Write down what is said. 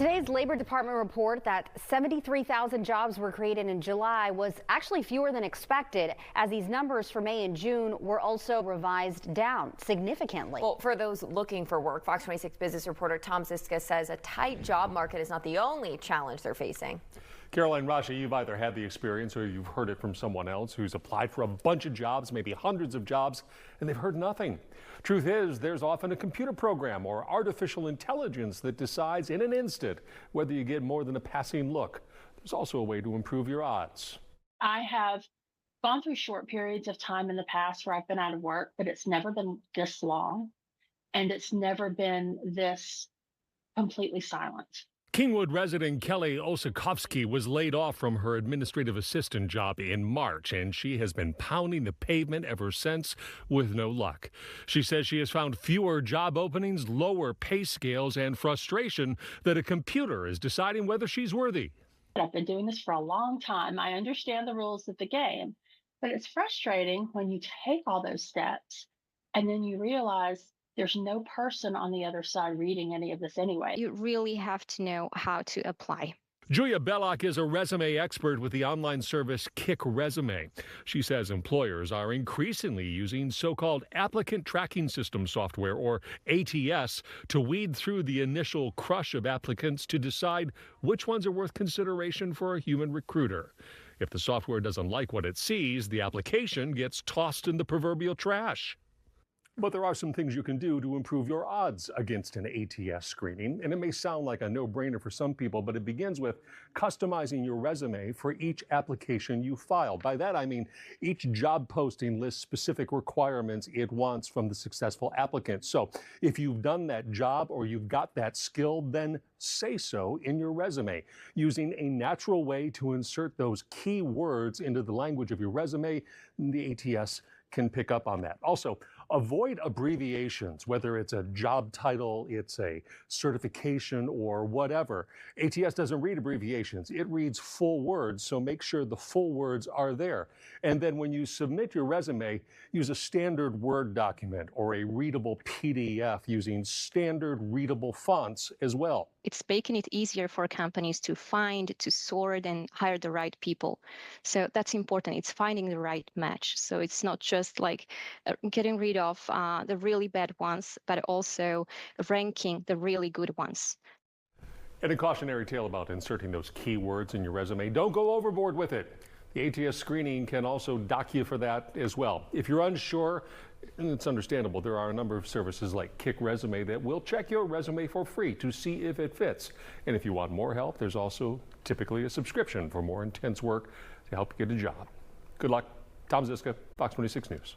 Today's Labor Department report that 73,000 jobs were created in July was actually fewer than expected, as these numbers for May and June were also revised down significantly. Well, for those looking for work, Fox 26 business reporter Tom Zizka says a tight job market is not the only challenge they're facing. Caroline, Rasha, you've either had the experience or you've heard it from someone else who's applied for a bunch of jobs, maybe hundreds of jobs, and they've heard nothing. Truth is, there's often a computer program or artificial intelligence that decides in an instant whether you get more than a passing look. There's also a way to improve your odds. I have gone through short periods of time in the past where I've been out of work, but it's never been this long, and it's never been this completely silent. Kingwood resident Kelly Osikowski was laid off from her administrative assistant job in March, and she has been pounding the pavement ever since with no luck. She says she has found fewer job openings, lower pay scales, and frustration that a computer is deciding whether she's worthy. I've been doing this for a long time. I understand the rules of the game, but it's frustrating when you take all those steps and then you realize there's no person on the other side reading any of this anyway. You really have to know how to apply. Julia Belloc is a resume expert with the online service KRIV. She says employers are increasingly using so-called applicant tracking system software, or ATS, to weed through the initial crush of applicants to decide which ones are worth consideration for a human recruiter. If the software doesn't like what it sees, the application gets tossed in the proverbial trash. But there are some things you can do to improve your odds against an ATS screening. And it may sound like a no-brainer for some people, but it begins with customizing your resume for each application you file. By that, I mean each job posting lists specific requirements it wants from the successful applicant. So if you've done that job or you've got that skill, then say so in your resume. Using a natural way to insert those key words into the language of your resume, the ATS can pick up on that. Also, avoid abbreviations, whether it's a job title, it's a certification, or whatever. ATS doesn't read abbreviations. It reads full words, so make sure the full words are there. And then when you submit your resume, use a standard Word document or a readable PDF using standard readable fonts as well. It's making it easier for companies to find, to sort, and hire the right people. So that's important. It's finding the right match. So it's not just like getting rid of the really bad ones, but also ranking the really good ones. And a cautionary tale about inserting those keywords in your resume. Don't go overboard with it. The ATS screening can also dock you for that as well. If you're unsure, and it's understandable, there are a number of services like KRIV that will check your resume for free to see if it fits. And if you want more help, there's also typically a subscription for more intense work to help you get a job. Good luck. Tom Zizka, Fox 26 News.